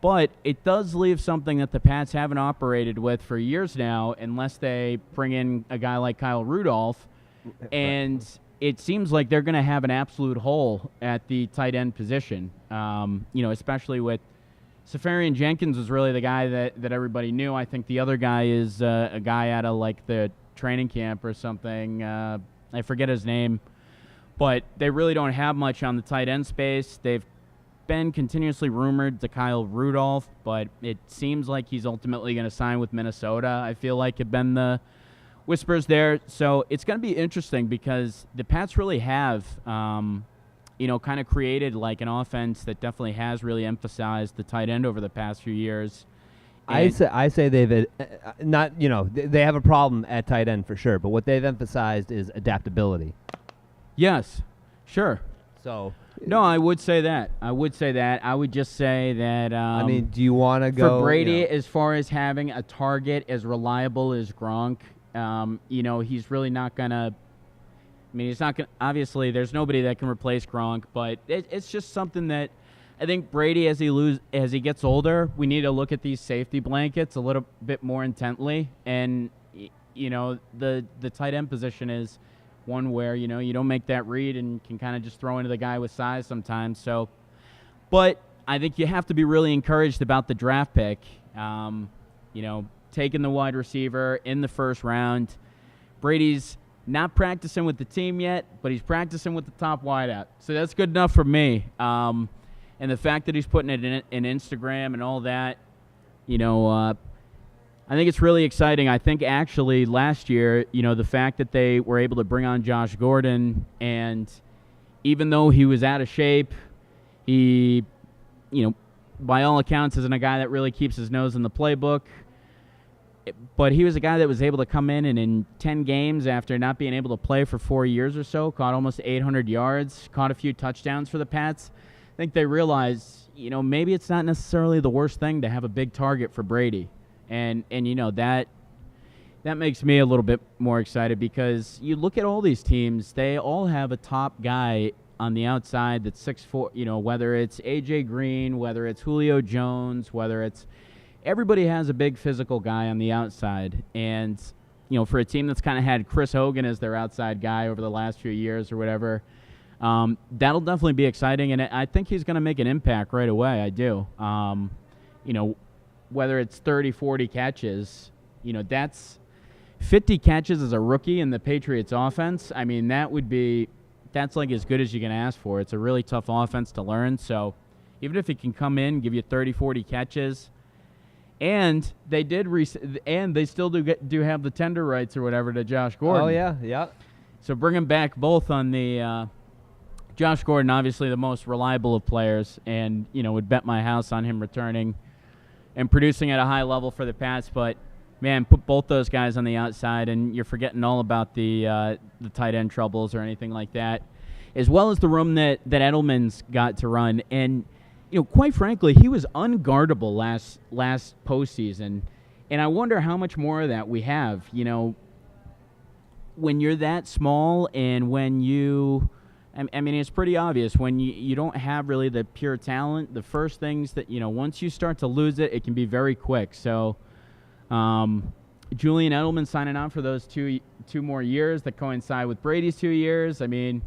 but it does leave something that the Pats haven't operated with for years now, unless they bring in a guy like Kyle Rudolph, and it seems like they're going to have an absolute hole at the tight end position. You know, especially with Seferian-Jenkins was really the guy that everybody knew. I think the other guy is a guy out of like the training camp or something. I forget his name, but they really don't have much on the tight end space. They've been continuously rumored to Kyle Rudolph, but it seems like he's ultimately going to sign with Minnesota. I feel like have been the whispers there. So it's going to be interesting because the Pats really have, you know, kind of created like an offense that definitely has really emphasized the tight end over the past few years. I say they've not, you know, they have a problem at tight end for sure, but what they've emphasized is adaptability. Yes, sure. So no, I would say that. I would just say that. I mean, do you want to go for Brady, you know, as far as having a target as reliable as Gronk? You know, he's really not gonna. I mean, he's not gonna. Obviously, there's nobody that can replace Gronk, but it's just something that I think Brady, as he gets older, we need to look at these safety blankets a little bit more intently. And you know, the tight end position is one where, you know, you don't make that read and can kind of just throw into the guy with size sometimes. So, but I think you have to be really encouraged about the draft pick. You know, taking the wide receiver in the first round. Brady's not practicing with the team yet, but he's practicing with the top wideout. So that's good enough for me. And the fact that he's putting it in Instagram and all that, you know, I think it's really exciting. I think actually last year, you know, the fact that they were able to bring on Josh Gordon, and even though he was out of shape, he, you know, by all accounts isn't a guy that really keeps his nose in the playbook. But he was a guy that was able to come in and in 10 games after not being able to play for 4 years or so, caught almost 800 yards, caught a few touchdowns for the Pats. I think they realized, you know, maybe it's not necessarily the worst thing to have a big target for Brady. And you know, that that makes me a little bit more excited because you look at all these teams, they all have a top guy on the outside that's 6'4", whether it's A.J. Green, whether it's Julio Jones, whether it's everybody has a big physical guy on the outside. And, for a team that's kind of had Chris Hogan as their outside guy over the last few years or whatever, that'll definitely be exciting. And I think he's going to make an impact right away. I do. Whether it's 30, 40 catches, that's 50 catches as a rookie in the Patriots offense. I mean, that's like as good as you can ask for. It's a really tough offense to learn. So even if he can come in, give you 30, 40 catches, and they did, and they still do have the tender rights or whatever to Josh Gordon. Oh yeah. So bring him back both on the Josh Gordon, obviously the most reliable of players, and would bet my house on him returning and producing at a high level for the Pats. But man, put both those guys on the outside, and you're forgetting all about the tight end troubles or anything like that, as well as the room that Edelman's got to run. And quite frankly, he was unguardable last postseason, and I wonder how much more of that we have. When you're that small, and when you, I mean, it's pretty obvious when you don't have really the pure talent. The first things that once you start to lose it, it can be very quick. So. Julian Edelman signing on for those two more years that coincide with Brady's 2 years. I mean,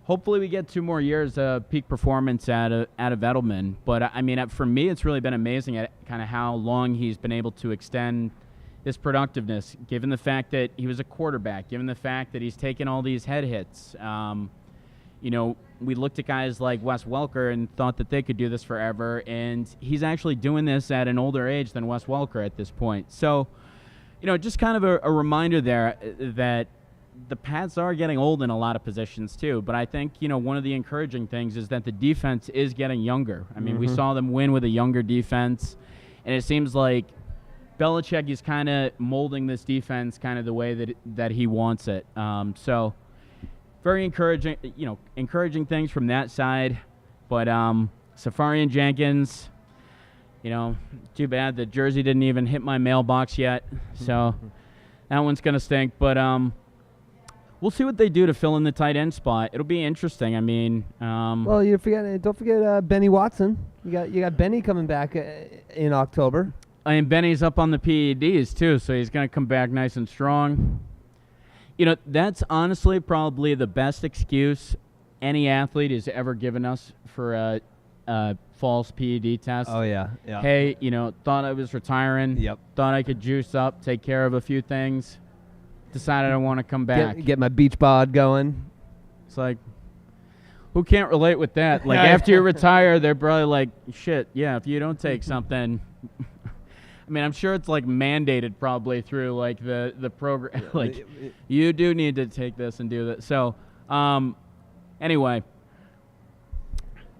hopefully we get 2 more years of peak performance out of Edelman. But, I mean, for me, it's really been amazing at kind of how long he's been able to extend this productiveness, given the fact that he was a quarterback, given the fact that he's taken all these head hits. We looked at guys like Wes Welker and thought that they could do this forever, and he's actually doing this at an older age than Wes Welker at this point. So, just kind of a reminder there that the Pats are getting old in a lot of positions too. But I think, one of the encouraging things is that the defense is getting younger. I mean, we saw them win with a younger defense, and it seems like Belichick is kind of molding this defense kind of the way that he wants it. So very encouraging things from that side. But Safarian Jenkins, too bad the jersey didn't even hit my mailbox yet. So that one's going to stink. But we'll see what they do to fill in the tight end spot. It'll be interesting. I mean, well, don't forget Benny Watson. You got Benny coming back in October. And Benny's up on the PEDs too, so he's going to come back nice and strong. That's honestly probably the best excuse any athlete has ever given us for a false PED test. Oh, yeah. Hey, thought I was retiring. Yep. Thought I could juice up, take care of a few things. Decided I want to come back. Get my beach bod going. It's like, who can't relate with that? Like, after you retire, they're probably like, shit, yeah, if you don't take something... I mean, I'm sure it's like mandated probably through like the program. Like, you do need to take this and do that. So, anyway,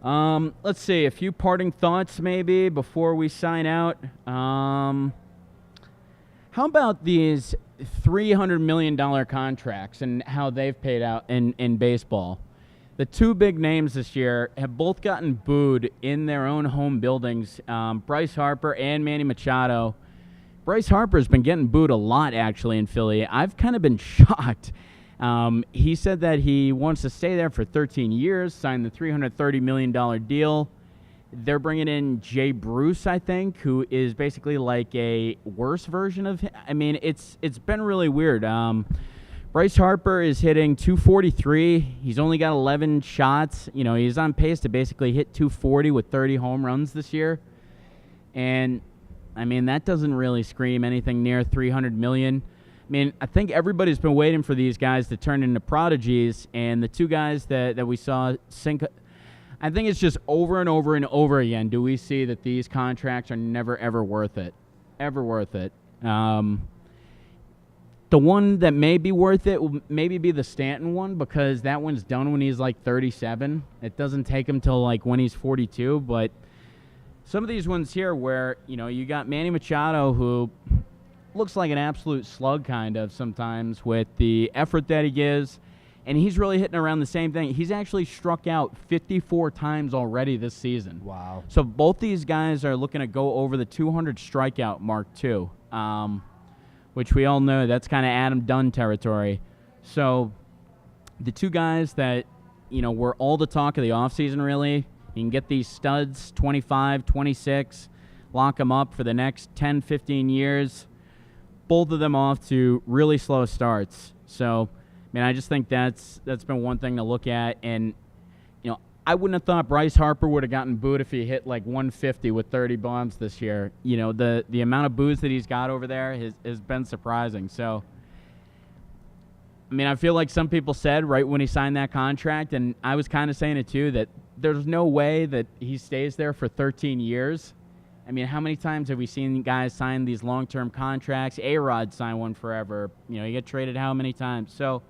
let's see a few parting thoughts maybe before we sign out. How about these $300 million contracts and how they've paid out in baseball? The 2 big names this year have both gotten booed in their own home buildings, Bryce Harper and Manny Machado. Bryce Harper's been getting booed a lot, actually, in Philly. I've kind of been shocked. He said that he wants to stay there for 13 years, signed the $330 million deal. They're bringing in Jay Bruce, I think, who is basically like a worse version of him. I mean, it's been really weird. Bryce Harper is hitting 243. He's only got 11 shots. He's on pace to basically hit 240 with 30 home runs this year. And, I mean, that doesn't really scream anything near $300 million. I mean, I think everybody's been waiting for these guys to turn into prodigies, and the 2 guys that we saw sink, I think it's just over and over and over again do we see that these contracts are never, ever worth it. Ever worth it. The one that may be worth it will maybe be the Stanton one, because that one's done when he's like 37. It doesn't take him till like when he's 42. But some of these ones here where, you got Manny Machado, who looks like an absolute slug kind of sometimes with the effort that he gives, and he's really hitting around the same thing. He's actually struck out 54 times already this season. Wow. So both these guys are looking to go over the 200 strikeout mark too. which we all know that's kind of Adam Dunn territory. So the two guys that, were all the talk of the offseason, really, you can get these studs, 25, 26, lock them up for the next 10, 15 years, both of them off to really slow starts. So, I just think that's been one thing to look at. And, I wouldn't have thought Bryce Harper would have gotten booed if he hit like 150 with 30 bombs this year. The amount of boos that he's got over there has been surprising. So, I feel like some people said right when he signed that contract, and I was kind of saying it too, that there's no way that he stays there for 13 years. How many times have we seen guys sign these long-term contracts? A-Rod signed one forever. He got traded how many times? So,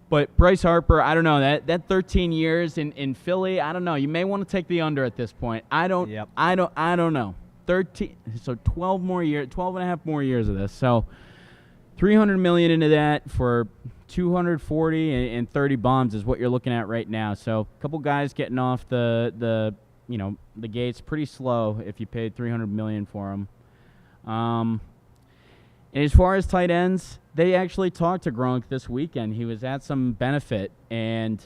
but Bryce Harper, I don't know, that 13 years in Philly, I don't know. You may want to take the under at this point. I don't know. 13, so 12 and a half more years of this. So $300 million into that for 240 and 30 bombs is what you're looking at right now. So a couple guys getting off the gates pretty slow if you paid $300 million for them. And as far as tight ends, they actually talked to Gronk this weekend. He was at some benefit, and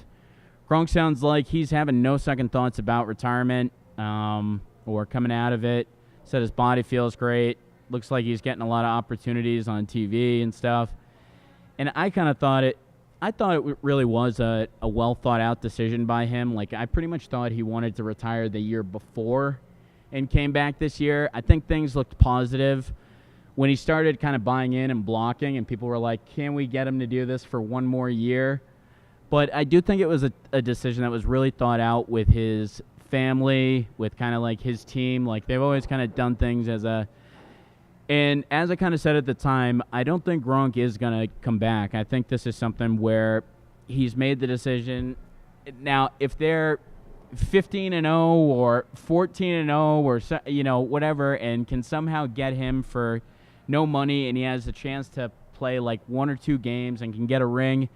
Gronk sounds like he's having no second thoughts about retirement or coming out of it. Said his body feels great. Looks like he's getting a lot of opportunities on TV and stuff. And I kind of thought it really was a well-thought-out decision by him. Like, I pretty much thought he wanted to retire the year before and came back this year. I think things looked positive when he started kind of buying in and blocking, and people were like, can we get him to do this for one more year? But I do think it was a decision that was really thought out with his family, with kind of like his team. Like, they've always kind of done things and as I kind of said at the time, I don't think Gronk is going to come back. I think this is something where he's made the decision. Now, if they're 15-0 or 14-0 or whatever, and can somehow get him for no money, and he has a chance to play like one or two games and can get a ring,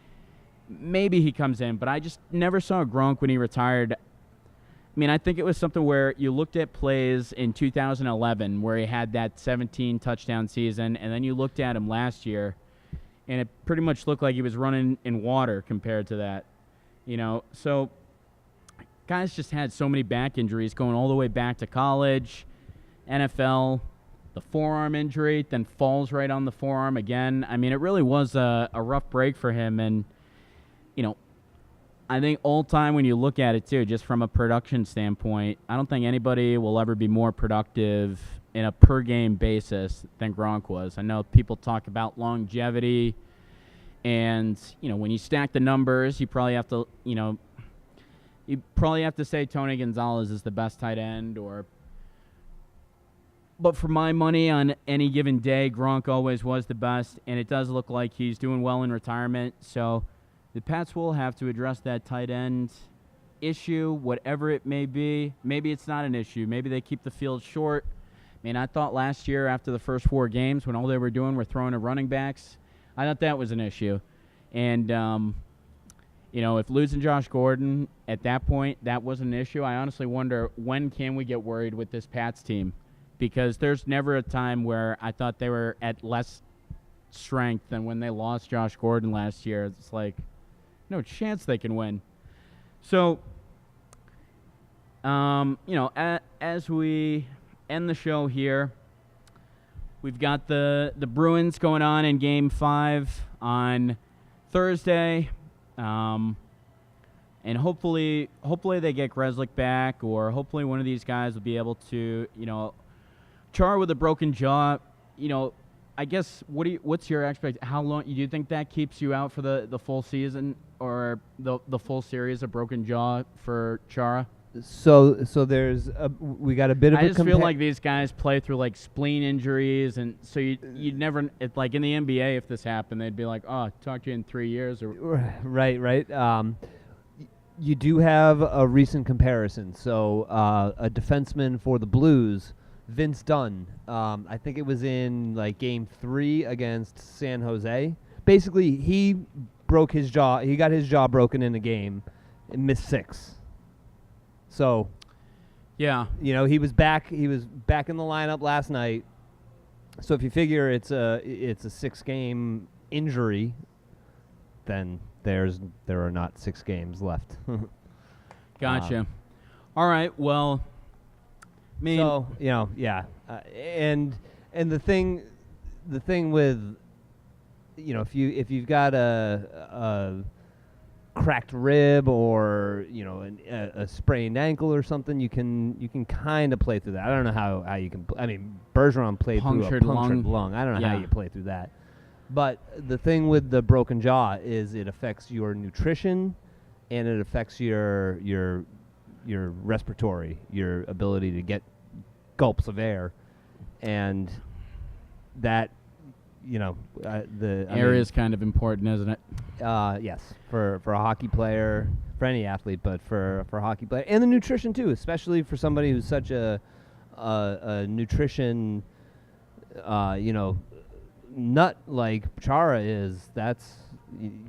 maybe he comes in. But I just never saw Gronk when he retired. I think it was something where you looked at plays in 2011 where he had that 17 touchdown season, and then you looked at him last year, and it pretty much looked like he was running in water compared to that. So guys just had so many back injuries going all the way back to college, NFL, the forearm injury, then falls right on the forearm again. It really was a rough break for him, and, I think all time when you look at it, too, just from a production standpoint, I don't think anybody will ever be more productive in a per-game basis than Gronk was. I know people talk about longevity, and, when you stack the numbers, you probably have to, say Tony Gonzalez is the best tight end, but for my money on any given day, Gronk always was the best, and it does look like he's doing well in retirement, so the Pats will have to address that tight end issue, whatever it may be. Maybe it's not an issue. Maybe they keep the field short. I thought last year after the first 4 games when all they were doing were throwing to running backs, I thought that was an issue. And, if losing Josh Gordon at that point, that was an issue, I honestly wonder when can we get worried with this Pats team? Because there's never a time where I thought they were at less strength than when they lost Josh Gordon last year. It's like, no chance they can win. So, as we end the show here, we've got the Bruins going on in Game 5 on Thursday. And hopefully they get Grzelcyk back, or hopefully one of these guys will be able to, Char with a broken jaw, I guess, what's your expectation? How long do you think that keeps you out for the full season or the full series of broken jaw for Chara? So there's we got a bit of. I just feel like these guys play through like spleen injuries, and so you'd never, like in the NBA, if this happened, they'd be like, "Oh, talk to you in 3 years." Or right. You do have a recent comparison. So a defenseman for the Blues, Vince Dunn, I think it was in like Game 3 against San Jose. Basically, he broke his jaw. He got his jaw broken in a game and missed 6. So, yeah, he was back. He was back in the lineup last night. So if you figure it's a 6-game injury, then there are not 6 games left. Gotcha. All right. Well, I mean, so yeah, and the thing with if you've got a cracked rib or a sprained ankle or something, you can kind of play through that. I don't know how you can. I mean, Bergeron played through a punctured lung. I don't know how you play through that. But the thing with the broken jaw is it affects your nutrition, and it affects your respiratory, your ability to get gulps of air, and that the area is kind of important, isn't it? Yes, for a hockey player, for any athlete, but for a hockey player, and the nutrition too, especially for somebody who's such a nutrition, nut like Chara is. That's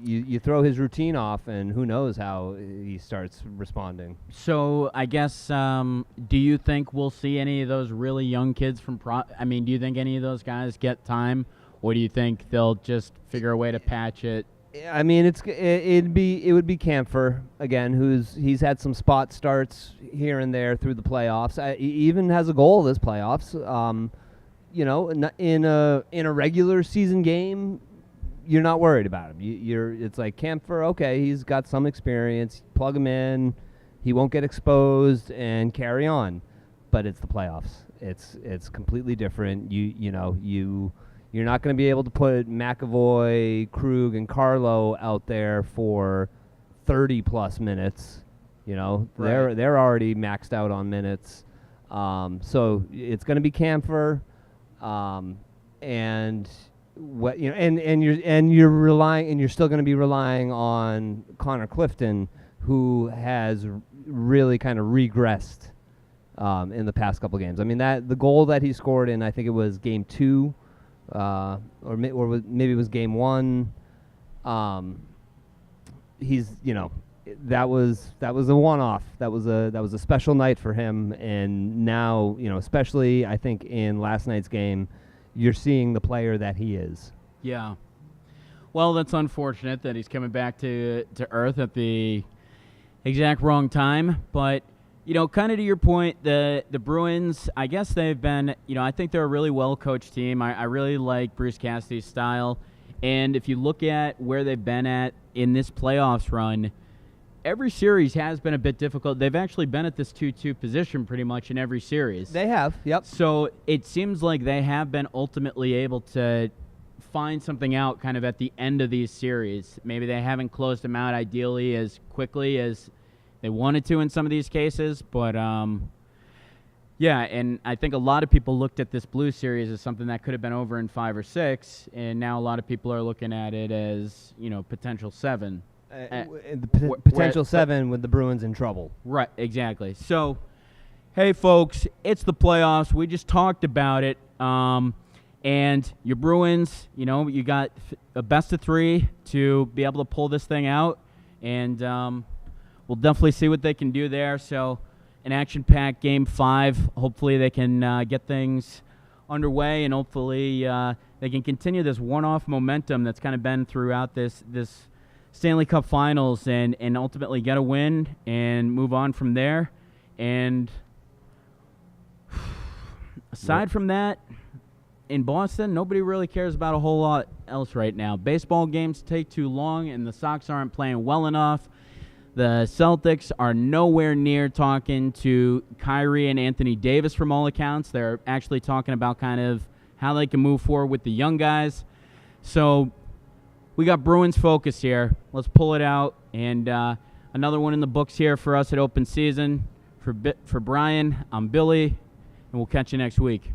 you throw his routine off, and who knows how he starts responding. So I guess, do you think we'll see any of those really young kids from do you think any of those guys get time, or do you think they'll just figure a way to patch it? I mean, it would be Kampfer again, he's had some spot starts here and there through the playoffs. He even has a goal this playoffs. In a regular season game, you're not worried about him. It's like Kampfer. Okay, he's got some experience. Plug him in. He won't get exposed and carry on. But it's the playoffs. It's completely different. You're not going to be able to put McAvoy, Krug, and Carlo out there for 30-plus minutes. Right. They're already maxed out on minutes. So it's going to be Kampfer, and what you're still going to be relying on Connor Clifton, who has really kind of regressed in the past couple games. I mean, the goal that he scored in, I think it was game 2. Maybe it was game 1. That was a one-off. That was a special night for him. And now, especially I think in last night's game, you're seeing the player that he is. Yeah. Well, that's unfortunate that he's coming back to earth at the exact wrong time, but. Kind of to your point, the Bruins, I guess they've been, I think they're a really well-coached team. I really like Bruce Cassidy's style. And if you look at where they've been at in this playoffs run, every series has been a bit difficult. They've actually been at this 2-2 position pretty much in every series. They have, yep. So it seems like they have been ultimately able to find something out kind of at the end of these series. Maybe they haven't closed them out ideally as quickly as they wanted to in some of these cases, but yeah, and I think a lot of people looked at this Blues series as something that could have been over in 5 or 6, and now a lot of people are looking at it as, potential 7. Potential 7 with the Bruins in trouble. Right, exactly. So, hey, folks, it's the playoffs. We just talked about it, and your Bruins, you got a best of 3 to be able to pull this thing out, and we'll definitely see what they can do there. So an action-packed Game 5. Hopefully they can get things underway, and hopefully they can continue this one-off momentum that's kind of been throughout this Stanley Cup Finals and ultimately get a win and move on from there. And aside from that, in Boston, nobody really cares about a whole lot else right now. Baseball games take too long, and the Sox aren't playing well enough. The Celtics are nowhere near talking to Kyrie and Anthony Davis from all accounts. They're actually talking about kind of how they can move forward with the young guys. So we got Bruins focus here. Let's pull it out. And another one in the books here for us at Open Season. For Brian, I'm Billy, and we'll catch you next week.